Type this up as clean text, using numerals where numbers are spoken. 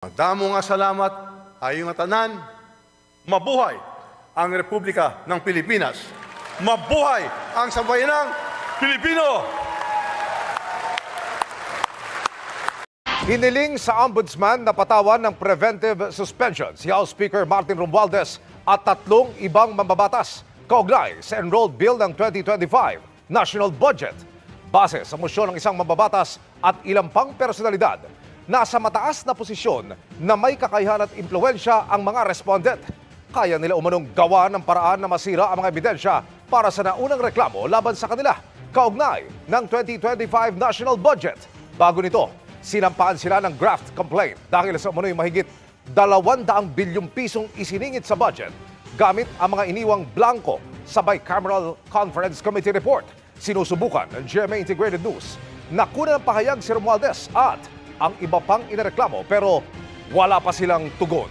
Damo nga salamat, ayon nga tanan, mabuhay ang Republika ng Pilipinas. Mabuhay ang sambayanang Pilipino! Hiniling sa Ombudsman na patawan ng preventive suspension si House Speaker Martin Romualdez at 3 ibang mambabatas kaugnay sa enrolled bill ng 2025 National Budget. Base sa mosyon ng isang mambabatas at ilang pang personalidad, nasa mataas na posisyon na may kakayahan at impluwensya ang mga respondent. Kaya nila umanong gawa ng paraan na masira ang mga ebidensya para sa naunang reklamo laban sa kanila kaugnay ng 2025 National Budget. Bago nito, sinampaan sila ng graft complaint dahil sa umano'y mahigit 200 bilyong pisong isiningit sa budget gamit ang mga iniwang blanco sa Bicameral Conference Committee report. Sinusubukan ng GMA Integrated News na kunan ng pahayag si Romualdez at ang iba pang inareklamo pero wala pa silang tugon.